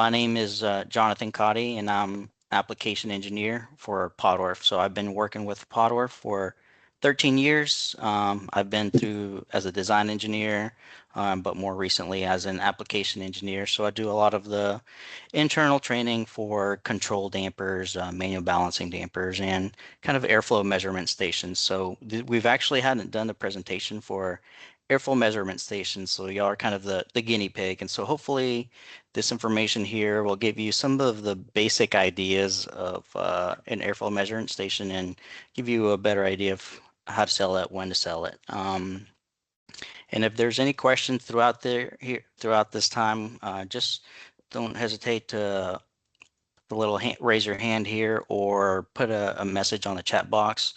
My name is Jonathan Coti, and I'm application engineer for Pottorff. So I've been working with Pottorff for 13 years. I've been through as a design engineer, but more recently as an application engineer. So I do a lot of the internal training for control dampers, manual balancing dampers, and kind of airflow measurement stations. So we've actually hadn't done a presentation for airflow measurement stations. So y'all are kind of the guinea pig. And so hopefully this information here will give you some of the basic ideas of an airflow measurement station and give you a better idea of how to sell it, when to sell it. And if there's any questions throughout this time, just don't hesitate to raise your hand here or put a message on the chat box.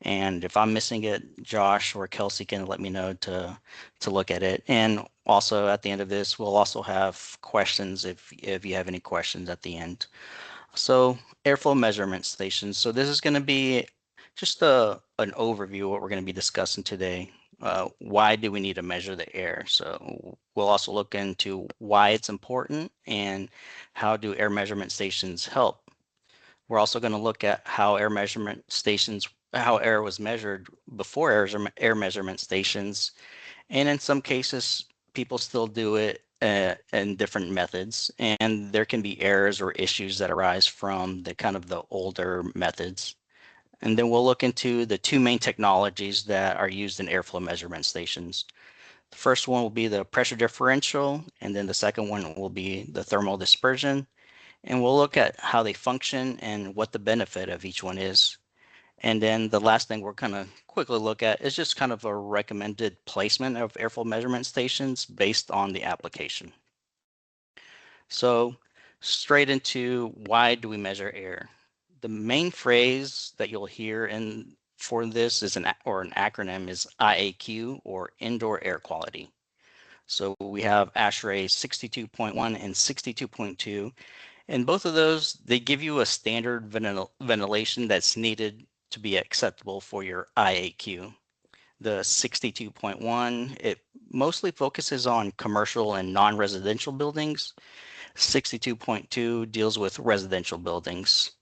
And if I'm missing it, Josh or Kelsey can let me know to look at it. And also at the end of this, we'll also have questions if you have any questions at the end. So airflow measurement stations. So this is going to be just an overview of what we're going to be discussing today. Why do we need to measure the air? So we'll also look into why it's important and how do air measurement stations help. We're also going to look at how how air was measured before air measurement stations. And in some cases, people still do it in different methods. And there can be errors or issues that arise from the older methods. And then we'll look into the two main technologies that are used in airflow measurement stations. The first one will be the pressure differential, and then the second one will be the thermal dispersion. And we'll look at how they function and what the benefit of each one is. And then the last thing we're going to quickly look at is just kind of a recommended placement of airflow measurement stations based on the application. So straight into why do we measure air? The main phrase that you'll hear for this is an acronym is IAQ, or indoor air quality. So we have ASHRAE 62.1 and 62.2, and both of those, they give you a standard ventilation that's needed to be acceptable for your IAQ. The 62.1, it mostly focuses on commercial and non-residential buildings. 62.2 deals with residential buildings.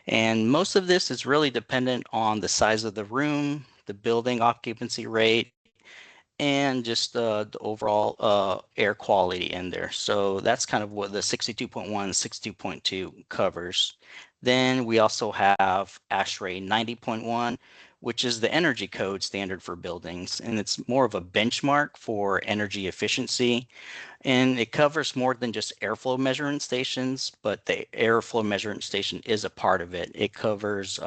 And most of this is really dependent on the size of the room, the building occupancy rate, and just the overall air quality in there. So that's kind of what the 62.1, 62.2 covers. Then we also have ASHRAE 90.1, which is the energy code standard for buildings, and it's more of a benchmark for energy efficiency. And it covers more than just airflow measurement stations, but the airflow measurement station is a part of it. It covers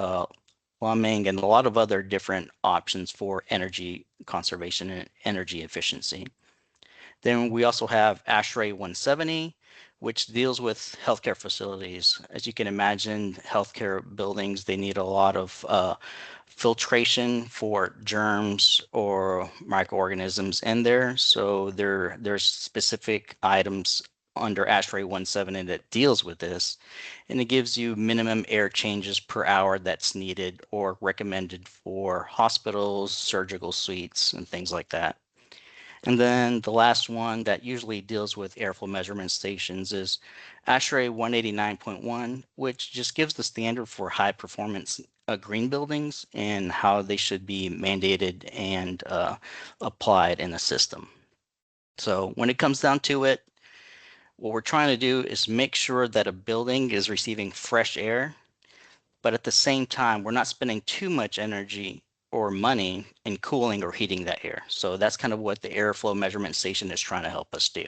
plumbing and a lot of other different options for energy conservation and energy efficiency. Then we also have ASHRAE 170, which deals with healthcare facilities. As you can imagine, healthcare buildings, they need a lot of filtration for germs or microorganisms in there. So there's specific items under ASHRAE 170 that deals with this, and it gives you minimum air changes per hour that's needed or recommended for hospitals, surgical suites, and things like that. And then the last one that usually deals with airflow measurement stations is ASHRAE 189.1, which just gives the standard for high performance green buildings and how they should be mandated and applied in the system. So when it comes down to it, what we're trying to do is make sure that a building is receiving fresh air, but at the same time, we're not spending too much energy or money in cooling or heating that air. So that's kind of what the airflow measurement station is trying to help us do.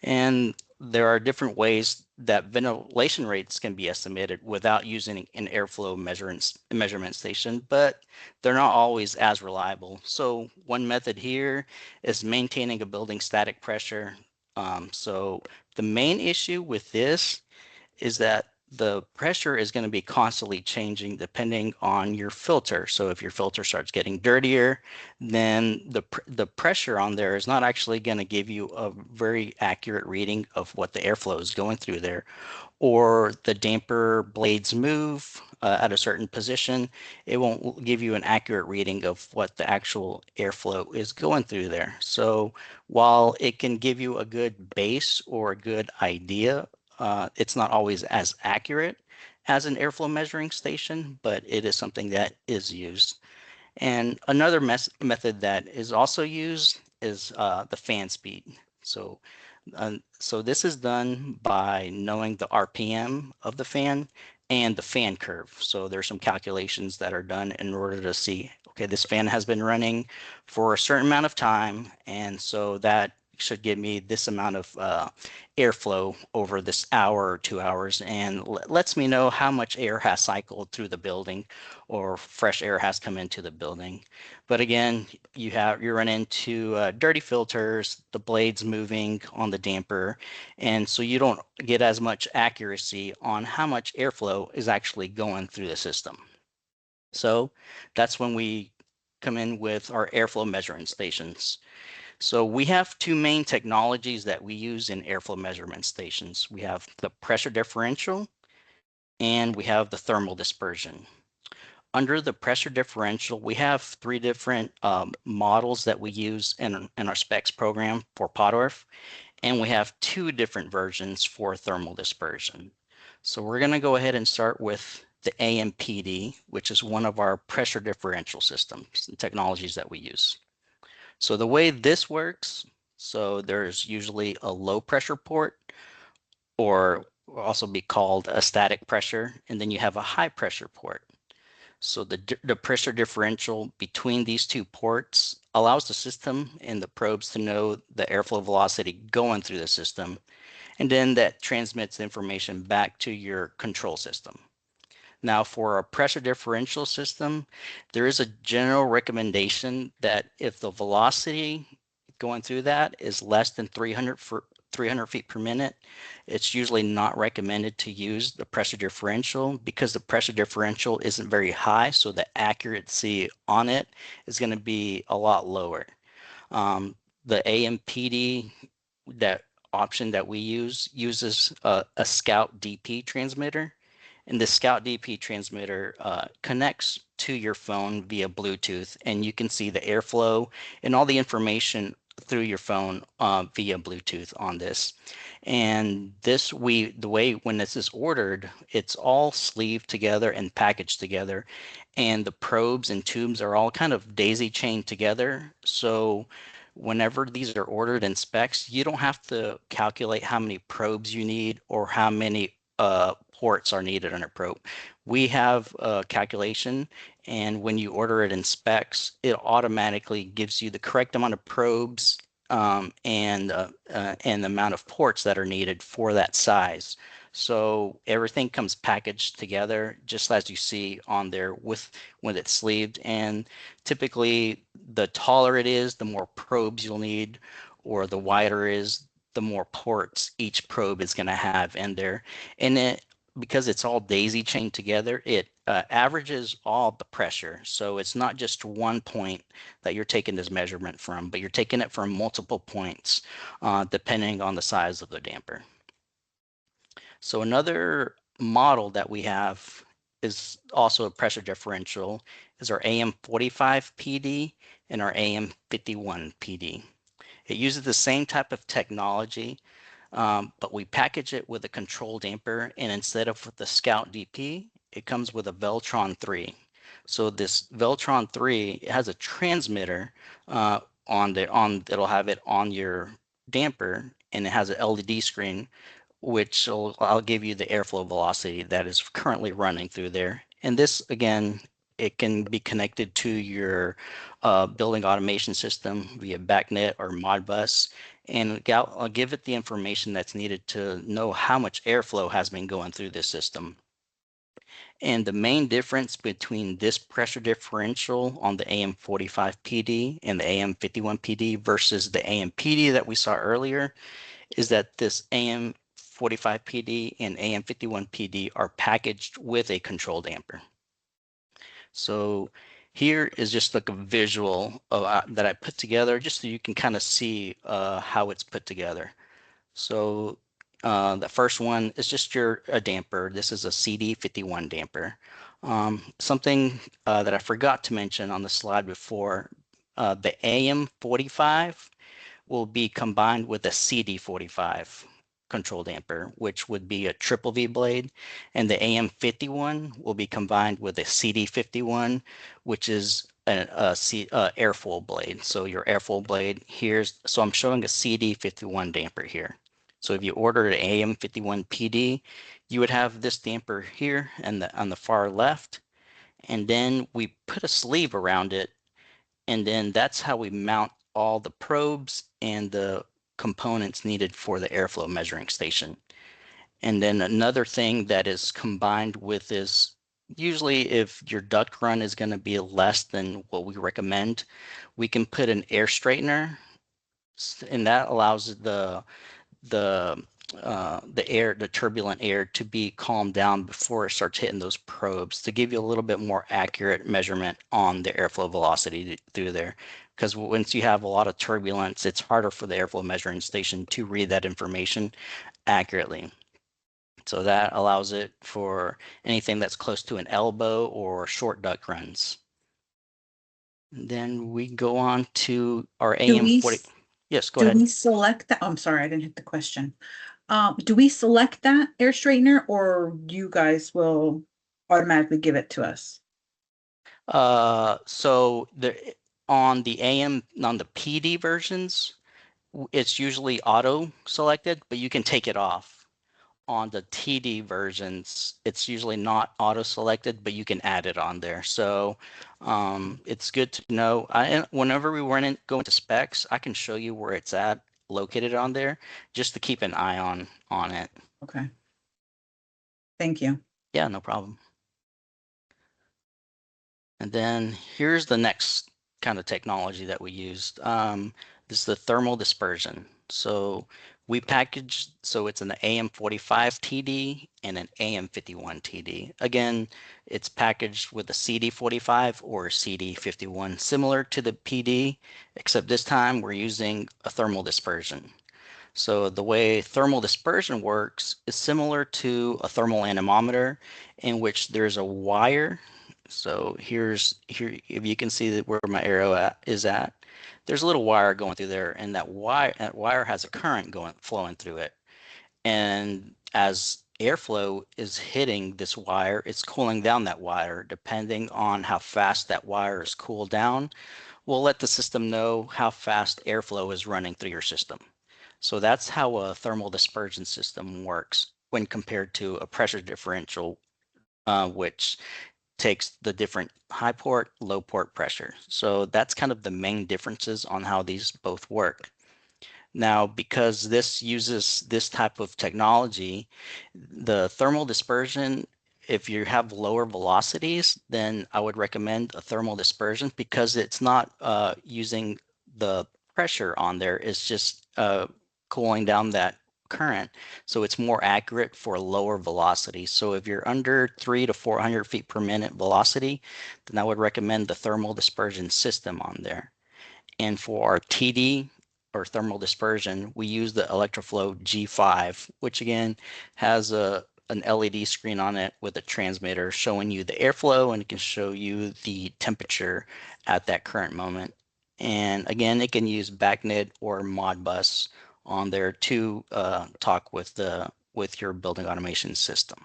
And there are different ways that ventilation rates can be estimated without using an airflow measurement station, but they're not always as reliable. So one method here is maintaining a building static pressure. So the main issue with this is that the pressure is going to be constantly changing depending on your filter. So if your filter starts getting dirtier, then the pressure on there is not actually going to give you a very accurate reading of what the airflow is going through there. Or the damper blades move at a certain position, it won't give you an accurate reading of what the actual airflow is going through there. So while it can give you a good base or a good idea it's not always as accurate as an airflow measuring station, but it is something that is used. And another method that is also used is the fan speed. So this is done by knowing the RPM of the fan and the fan curve. So there's some calculations that are done in order to see, okay, this fan has been running for a certain amount of time, and so that should give me this amount of airflow over this hour or 2 hours, and lets me know how much air has cycled through the building or fresh air has come into the building. But again, you run into dirty filters, the blades moving on the damper, and so you don't get as much accuracy on how much airflow is actually going through the system. So that's when we come in with our airflow measuring stations. So we have two main technologies that we use in airflow measurement stations. We have the pressure differential and we have the thermal dispersion. Under the pressure differential, we have three different models that we use in our specs program for Pottorff, and we have two different versions for thermal dispersion. So we're going to go ahead and start with the AMPD, which is one of our pressure differential systems and technologies that we use. So the way this works, so there's usually a low pressure port, or will also be called a static pressure, and then you have a high pressure port. So the pressure differential between these two ports allows the system and the probes to know the airflow velocity going through the system, and then that transmits information back to your control system. Now, for a pressure differential system, there is a general recommendation that if the velocity going through that is less than 300 feet per minute, it's usually not recommended to use the pressure differential because the pressure differential isn't very high, so the accuracy on it is going to be a lot lower. The AMPD, that option that we use, uses a Scout DP transmitter. And the Scout DP transmitter connects to your phone via Bluetooth, and you can see the airflow and all the information through your phone via Bluetooth on this. And the way when this is ordered, it's all sleeved together and packaged together, and the probes and tubes are all kind of daisy chained together. So whenever these are ordered in specs, you don't have to calculate how many probes you need or how many ports are needed on a probe. We have a calculation, and when you order it in specs, it automatically gives you the correct amount of probes and the amount of ports that are needed for that size. So everything comes packaged together just as you see on there when it's sleeved. And typically, the taller it is, the more probes you'll need, or the wider it is, the more ports each probe is going to have in there. And because it's all daisy chained together, it averages all the pressure. So it's not just one point that you're taking this measurement from, but you're taking it from multiple points depending on the size of the damper. So another model that we have is also a pressure differential is our AM45 PD and our AM51 PD. It uses the same type of technology, but we package it with a control damper, and instead of with the Scout DP, it comes with a Veltron 3. So this Veltron 3, it has a transmitter it'll have it on your damper, and it has an LED screen, which I'll give you the airflow velocity that is currently running through there. And this, again, it can be connected to your building automation system via BACnet or Modbus, and I'll give it the information that's needed to know how much airflow has been going through this system. And the main difference between this pressure differential on the AM45 PD and the AM51 PD versus the AMPD that we saw earlier is that this AM45 PD and AM51 PD are packaged with a control damper. So here is just like a visual that I put together just so you can kind of see how it's put together. So the first one is just a damper. This is a CD51 damper. Something that I forgot to mention on the slide before, the AM45 will be combined with a CD45. control damper, which would be a triple V blade, and the AM51 will be combined with a CD51, which is an airfoil blade. So your airfoil blade so I'm showing a CD51 damper here. So if you order an AM51 PD, you would have this damper here and on the far left, and then we put a sleeve around it, and then that's how we mount all the probes and the components needed for the airflow measuring station. And then another thing that is combined with this, usually if your duct run is going to be less than what we recommend, we can put an air straightener, and that allows the the turbulent air to be calmed down before it starts hitting those probes to give you a little bit more accurate measurement on the airflow velocity through there. Because once you have a lot of turbulence, it's harder for the airflow measuring station to read that information accurately. So that allows it for anything that's close to an elbow or short duct runs. And then we go on to our AM40. Yes, go ahead. Do we select that? Oh, I'm sorry, I didn't hit the question. Do we select that air straightener, or you guys will automatically give it to us? So on the PD versions, it's usually auto selected, but you can take it off. On the TD versions, it's usually not auto selected, but you can add it on there. So it's good to know. Whenever we go into specs, I can show you where it's located on there, just to keep an eye on it. Okay. Thank you. Yeah, no problem. And then here's the next kind of technology that we used. This is the thermal dispersion. So we packaged, so it's an AM45 TD and an AM51 TD. Again, it's packaged with a CD45 or CD51, similar to the PD, except this time we're using a thermal dispersion. So the way thermal dispersion works is similar to a thermal anemometer, in which there's a wire. So here, if you can see that where my arrow is at, there's a little wire going through there, and that wire has a current flowing through it. And as airflow is hitting this wire, it's cooling down that wire. Depending on how fast that wire is cooled down, we'll let the system know how fast airflow is running through your system. So that's how a thermal dispersion system works when compared to a pressure differential, which takes the different high port, low port pressure. So that's kind of the main differences on how these both work. Now, because this uses this type of technology, the thermal dispersion, if you have lower velocities, then I would recommend a thermal dispersion because it's not using the pressure on there. It's just cooling down that current. So it's more accurate for lower velocity. So if you're under 300 to 400 feet per minute velocity, then I would recommend the thermal dispersion system on there. And for our TD or thermal dispersion, we use the ElectroFlow G5, which again has an LED screen on it with a transmitter showing you the airflow, and it can show you the temperature at that current moment. And again, it can use BACnet or Modbus on there to talk with your building automation system.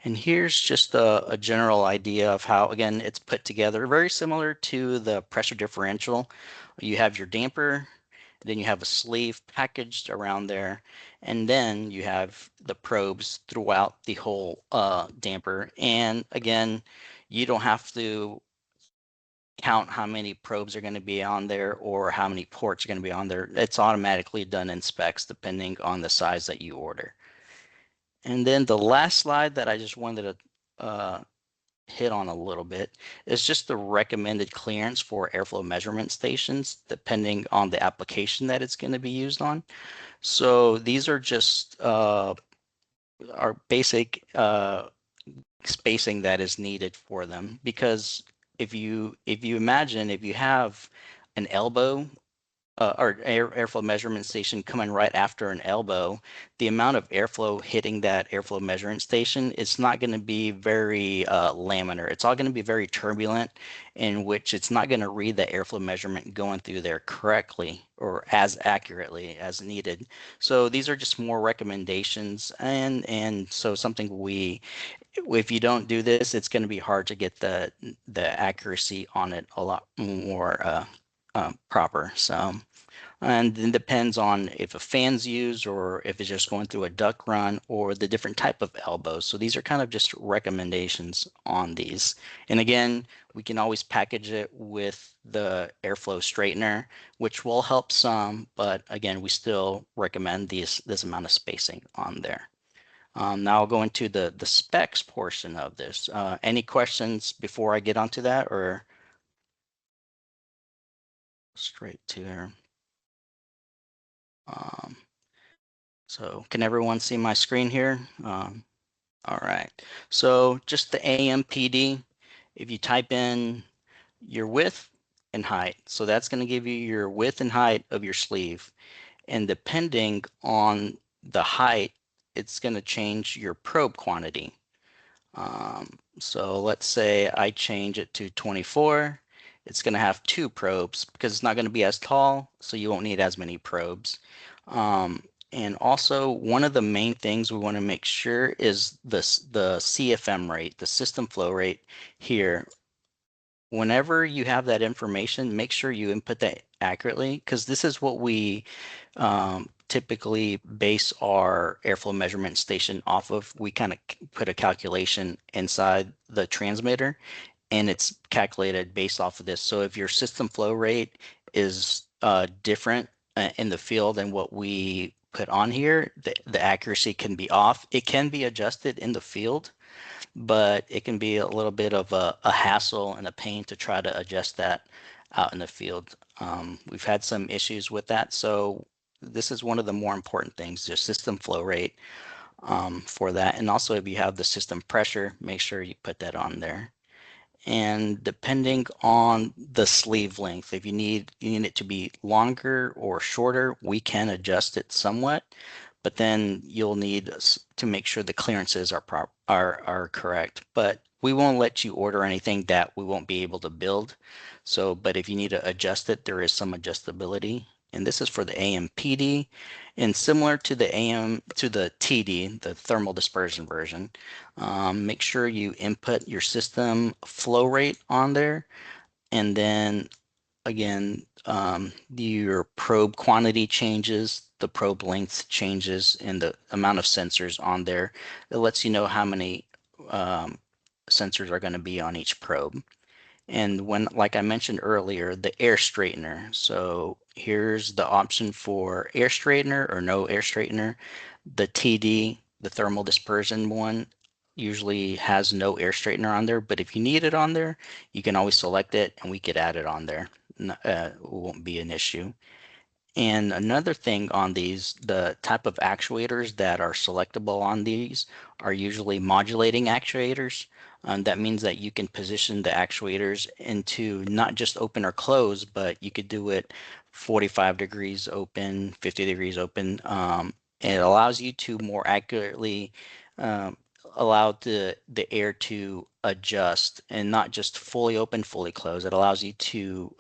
And here's just a general idea of how, again, it's put together. Very similar to the pressure differential. You have your damper, then you have a sleeve packaged around there, and then you have the probes throughout the whole damper. And again, you don't have to count how many probes are going to be on there or how many ports are going to be on there. It's automatically done in specs depending on the size that you order. And then the last slide that I just wanted to hit on a little bit is just the recommended clearance for airflow measurement stations, depending on the application that it's going to be used on. So these are just our basic spacing that is needed for them. Because if you imagine if you have an elbow or airflow measurement station coming right after an elbow, the amount of airflow hitting that airflow measurement station, it's not going to be very laminar. It's all going to be very turbulent, in which it's not going to read the airflow measurement going through there correctly or as accurately as needed. So these are just more recommendations, and so something we, if you don't do this, it's going to be hard to get the accuracy on it a lot more proper. So, and it depends on if a fan's used or if it's just going through a duct run or the different type of elbows. So these are kind of just recommendations on these. And again, we can always package it with the airflow straightener, which will help some, but again, we still recommend this amount of spacing on there. Now I'll go into the specs portion of this. Any questions before I get onto that, or straight to there? Um, so can everyone see my screen here? All right. So just the AMPD, if you type in your width and height, so that's going to give you your width and height of your sleeve. And depending on the height, it's going to change your probe quantity. So let's say I change it to 24. It's going to have 2 probes because it's not going to be as tall, so you won't need as many probes. And also, one of the main things we want to make sure is the CFM rate, the system flow rate here. Whenever you have that information, make sure you input that accurately, because this is what we typically base our airflow measurement station off of. We kind of put a calculation inside the transmitter, and it's calculated based off of this. So if your system flow rate is different in the field than what we put on here, the accuracy can be off. It can be adjusted in the field, but it can be a little bit of a hassle and a pain to try to adjust that out in the field. We've had some issues with that, so this is one of the more important things, your system flow rate for that. And also, if you have the system pressure, make sure you put that on there. And depending on the sleeve length, if you need it to be longer or shorter, we can adjust it somewhat, but then you'll need to make sure the clearances are correct. But we won't let you order anything that we won't be able to build. So, but if you need to adjust it, there is some adjustability. And this is for the AMPD, and similar to the TD, the thermal dispersion version. Make sure you input your system flow rate on there, and then again, your probe quantity changes, the probe length changes, and the amount of sensors on there. It lets you know how many sensors are going to be on each probe. And when, like I mentioned earlier, the air straightener. So here's the option for air straightener or no air straightener. The TD, the thermal dispersion one, usually has no air straightener on there, but if you need it on there, you can always select it and we could add it on there. It won't be an issue. And another thing on these, the type of actuators that are selectable on these are usually modulating actuators. That means that you can position the actuators into not just open or close, but you could do it 45 degrees open, 50 degrees open. And it allows you to more accurately um, allow the air to adjust and not just fully open, fully close. It allows you to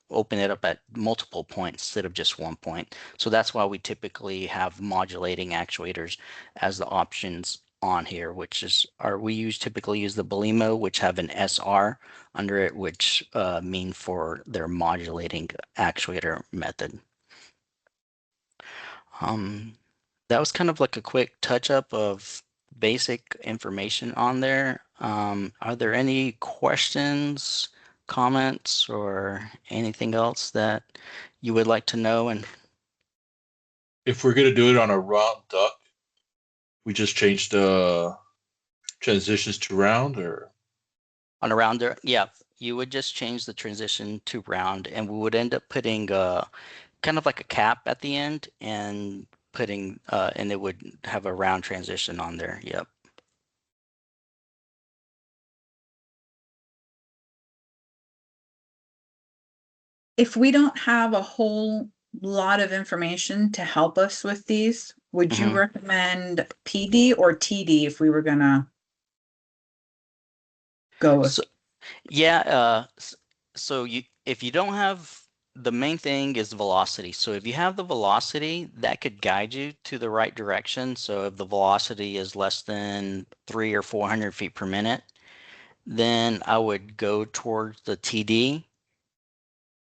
open it up at multiple points instead of just one point. So that's why we typically have modulating actuators as the options on here, which is we typically use the Belimo, which have an SR under it, which mean for their modulating actuator method. Um, that was kind of like a quick touch up of basic information on there. Are there any questions, comments, or anything else that you would like to know? And If we're gonna do it on a round duck, we just change the transitions to round, or on a rounder, yeah, you would just change the transition to round, and we would end up putting kind of like a cap at the end and putting and it would have a round transition on there. Yep. If we don't have a whole lot of information to help us with these. Would you Mhm. recommend PD or TD if we were gonna go with? So, yeah, so if you don't have, the main thing is velocity. So if you have the velocity, that could guide you to the right direction. So if the velocity is less than 300 or 400 feet per minute, then I would go towards the TD.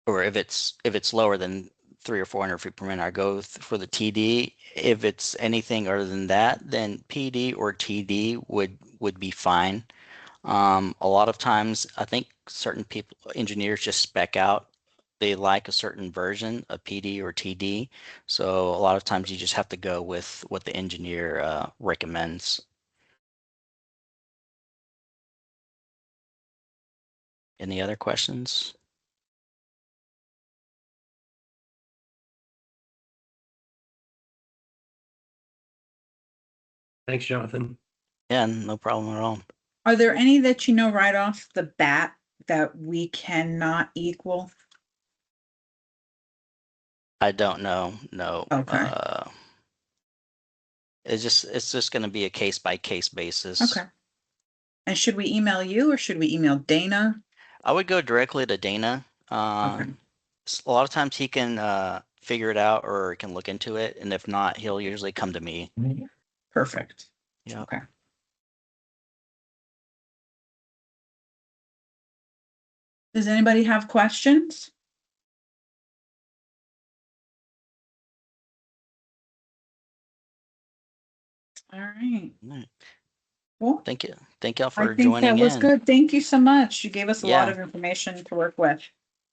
Or if it's lower than 300 or 400 feet per minute, I go for the TD. If it's anything other than that, then PD or TD would be fine. A lot of times, I think certain people, engineers, just spec out. They like a certain version of PD or TD. So a lot of times you just have to go with what the engineer recommends. Any other questions? Thanks, Jonathan. Yeah, no problem at all. Are there any that you know right off the bat that we cannot equal? I don't know. No. Okay. It's just going to be a case by case basis. Okay. And should we email you or should we email Dana? I would go directly to Dana. Okay. A lot of times he can figure it out or can look into it, and if not, he'll usually come to me. Perfect. Yeah. Okay. Does anybody have questions? All right. Right. Well, Thank you. Thank y'all I for think joining that was in. good. Thank you so much. You gave us a lot Yeah. of information to work with.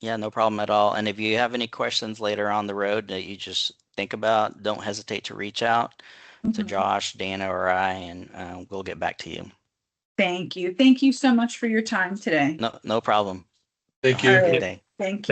Yeah, no problem at all. And if you have any questions later on the road that you just think about, don't hesitate to reach out to Mhm. Josh, Dana, or I, and we'll get back to you. Thank you. Thank you so much for your time today. No problem. Thank Have a you. good right. day. Thank you.